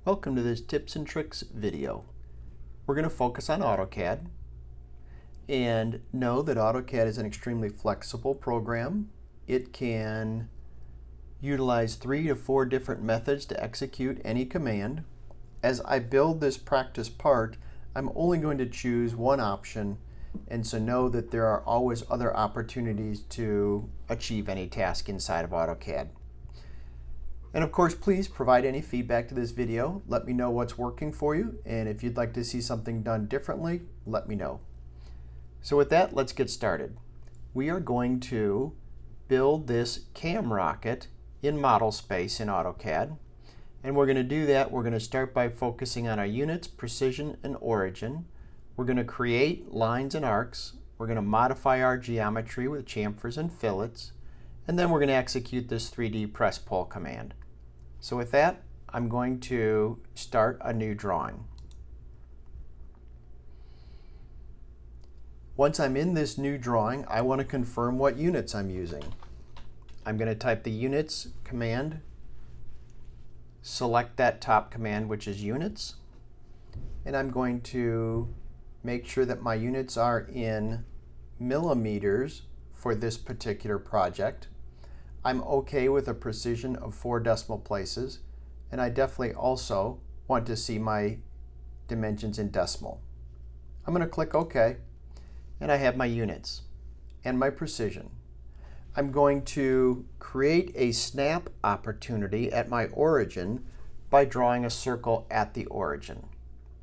Welcome to this tips and tricks video. We're going to focus on Autocad and know that Autocad is an extremely flexible program. It can utilize 3 to 4 different methods to execute any command. As I build this practice part, I'm only going to choose one option, and so know that there are always other opportunities to achieve any task inside of Autocad. And of course, please provide any feedback to this video. Let me know what's working for you, and if you'd like to see something done differently, let me know. So with that, let's get started. We are going to build this cam rocket in model space in Autocad. And we're going to do that. We're going to start by focusing on our units, precision, and origin. We're going to create lines and arcs. We're going to modify our geometry with chamfers and fillets. And then we're going to execute this 3D press pull command. So with that, I'm going to start a new drawing. Once I'm in this new drawing, I want to confirm what units I'm using. I'm going to type the units command, select that top command, which is units, and I'm going to make sure that my units are in millimeters for this particular project. I'm okay with a precision of 4 decimal places, and I definitely also want to see my dimensions in decimal. I'm going to click OK, and I have my units and my precision. I'm going to create a snap opportunity at my origin by drawing a circle at the origin.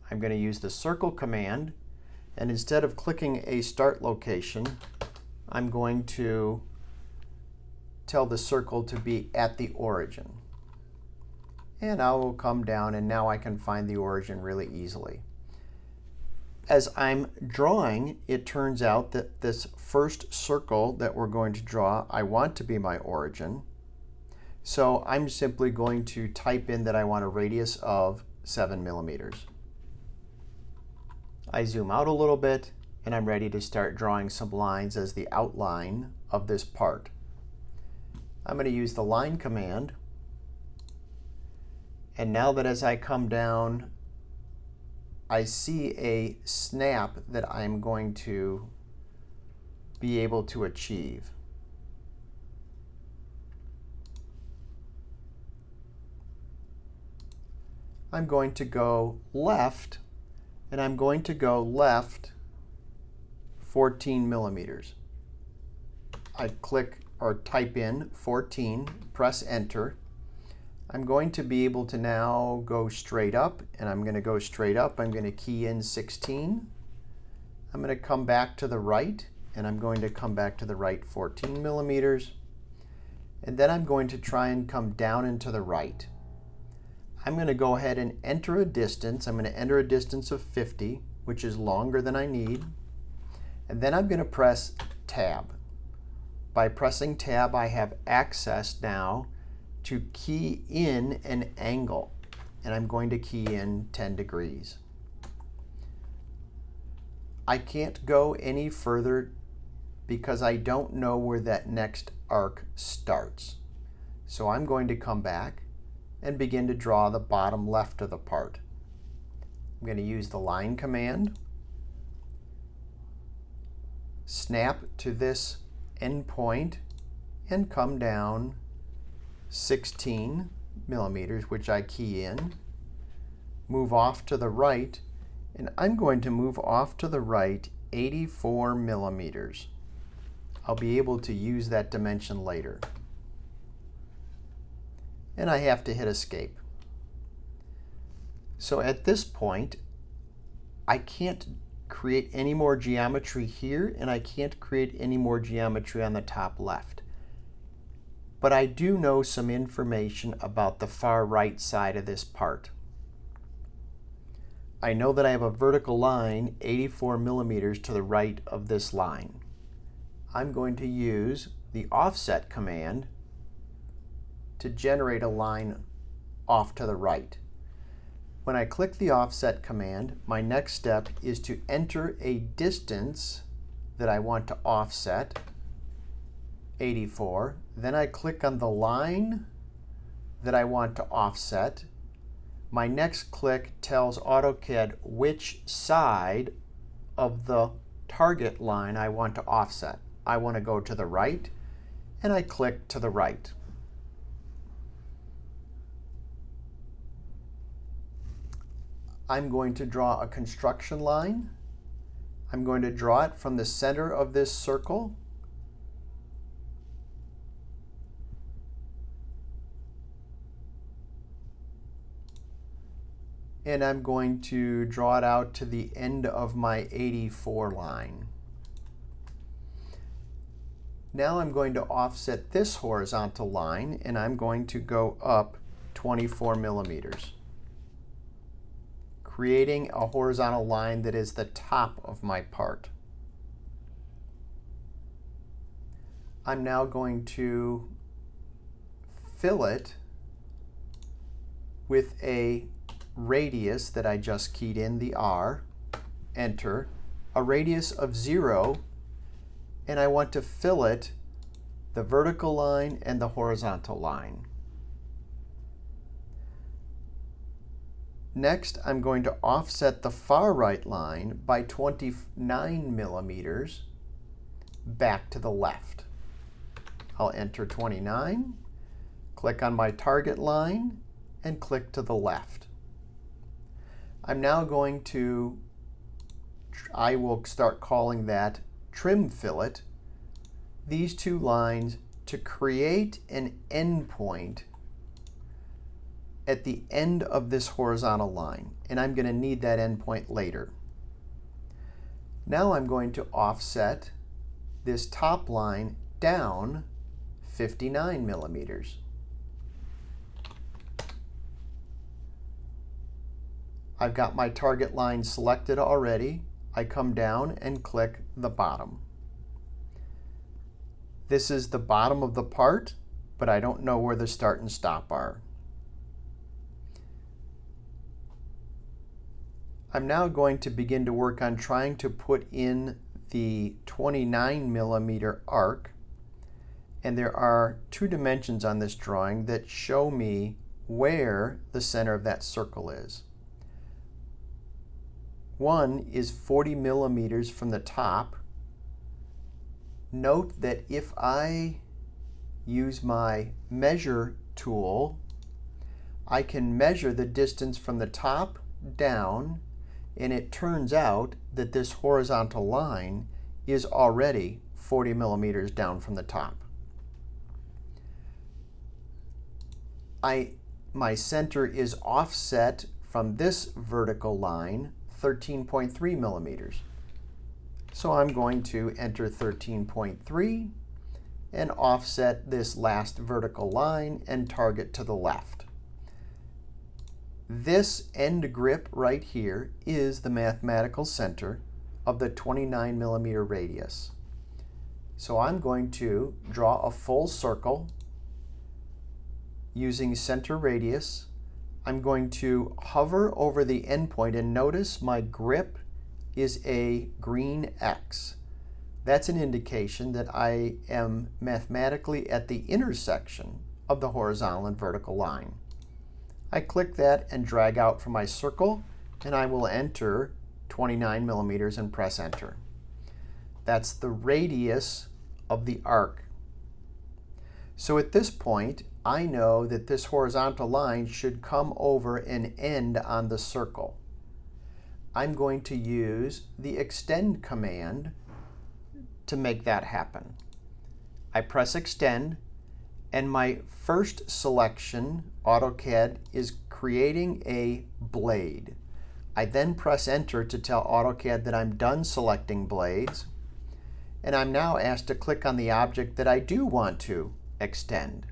I'm going to use the circle command, and instead of clicking a start location, I'm going to tell the circle to be at the origin. And I will come down, and now I can find the origin really easily. As I'm drawing, it turns out that this first circle that we're going to draw, I want to be my origin. So I'm simply going to type in that I want a radius of 7 millimeters. I zoom out a little bit, and I'm ready to start drawing some lines as the outline of this part. I'm going to use the line command, and now that as I come down, I see a snap that I'm going to be able to achieve. I'm going to go left, and I'm going to go left 14 millimeters. I click or type in 14, press enter. I'm going to be able to now go straight up, and I'm going to go straight up. I'm going to key in 16. I'm going to come back to the right, and I'm going to come back to the right 14 millimeters. And then I'm going to try and come down and to the right. I'm going to go ahead and enter a distance. I'm going to enter a distance of 50, which is longer than I need. And then I'm going to press tab. By pressing tab, I have access now to key in an angle, and I'm going to key in 10 degrees. I can't go any further because I don't know where that next arc starts. So I'm going to come back and begin to draw the bottom left of the part. I'm going to use the line command, snap to this endpoint, and come down 16 millimeters, which I key in, move off to the right, and I'm going to move off to the right 84 millimeters. I'll be able to use that dimension later. And I have to hit escape. So at this point, I can't create any more geometry here, and I can't create any more geometry on the top left. But I do know some information about the far right side of this part. I know that I have a vertical line 84 millimeters to the right of this line. I'm going to use the offset command to generate a line off to the right. When I click the offset command, my next step is to enter a distance that I want to offset, 84. Then I click on the line that I want to offset, My next click tells AutoCAD which side of the target line I want to offset. I want to go to the right, and I click to the right. I'm going to draw a construction line. I'm going to draw it from the center of this circle. And I'm going to draw it out to the end of my 84 line. Now I'm going to offset this horizontal line, and I'm going to go up 24 millimeters, creating a horizontal line that is the top of my part. I'm now going to fill it with a radius that I just keyed in, the R, enter, a radius of 0, and I want to fill it the vertical line and the horizontal line. Next, I'm going to offset the far right line by 29 millimeters back to the left. I'll enter 29, click on my target line, and click to the left. I'm now going to, I will start calling that trim fillet, these two lines to create an endpoint at the end of this horizontal line, and I'm going to need that endpoint later. Now I'm going to offset this top line down 59 millimeters. I've got my target line selected already. I come down and click the bottom. This is the bottom of the part, but I don't know where the start and stop are. I'm now going to begin to work on trying to put in the 29 millimeter arc, and there are two dimensions on this drawing that show me where the center of that circle is. One is 40 millimeters from the top. Note that if I use my measure tool, I can measure the distance from the top down, and it turns out that this horizontal line is already 40 millimeters down from the top. My center is offset from this vertical line 13.3 millimeters. So I'm going to enter 13.3 and offset this last vertical line and target to the left. This end grip right here is the mathematical center of the 29 millimeter radius. So I'm going to draw a full circle using center radius. I'm going to hover over the endpoint, and notice my grip is a green X. That's an indication that I am mathematically at the intersection of the horizontal and vertical line. I click that and drag out from my circle, and I will enter 29 millimeters and press enter. That's the radius of the arc. So at this point, I know that this horizontal line should come over and end on the circle. I'm going to use the extend command to make that happen. I press extend, and my first selection, AutoCAD, is creating a blade. I then press enter to tell AutoCAD that I'm done selecting blades, and I'm now asked to click on the object that I do want to extend.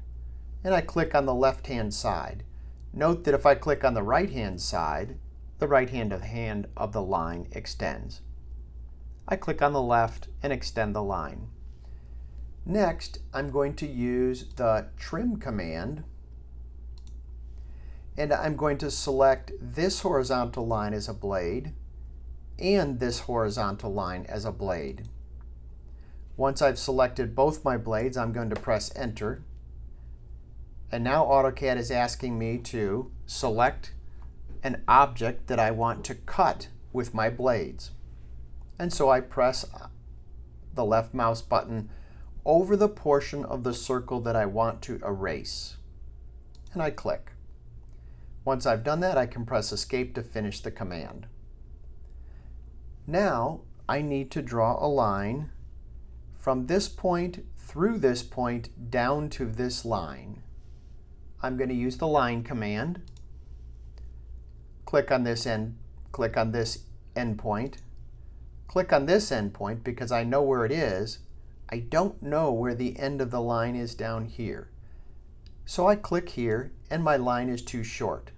And I click on the left-hand side. Note that if I click on the right-hand side, the right-hand of the line extends. I click on the left and extend the line. Next, I'm going to use the trim command, and I'm going to select this horizontal line as a blade and this horizontal line as a blade. Once I've selected both my blades, I'm going to press enter. And now AutoCAD is asking me to select an object that I want to cut with my blades. And so I press the left mouse button over the portion of the circle that I want to erase. And I click. Once I've done that, I can press Escape to finish the command. Now I need to draw a line from this point through this point down to this line. I'm going to use the line command. Click on this endpoint. Click on this endpoint because I know where it is. I don't know where the end of the line is down here. So I click here and my line is too short.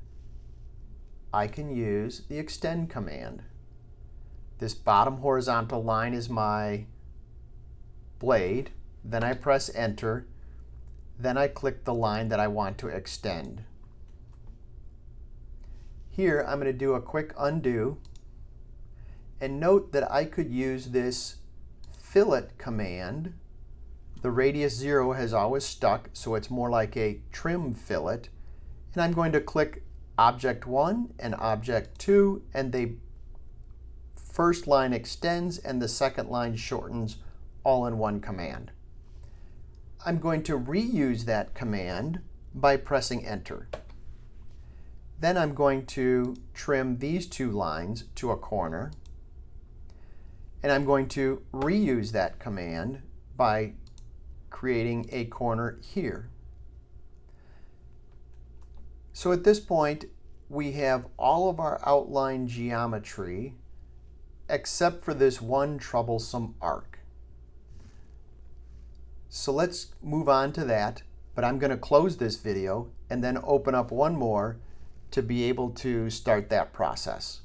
I can use the extend command. This bottom horizontal line is my blade. Then I press enter. Then I click the line that I want to extend. Here I'm going to do a quick undo. And note that I could use this fillet command. The radius 0 has always stuck, so it's more like a trim fillet. And I'm going to click Object 1 and Object 2, and the first line extends and the second line shortens all in one command. I'm going to reuse that command by pressing Enter. Then I'm going to trim these two lines to a corner. And I'm going to reuse that command by creating a corner here. So at this point, we have all of our outline geometry except for this one troublesome arc. So let's move on to that, but I'm going to close this video and then open up one more to be able to start that process.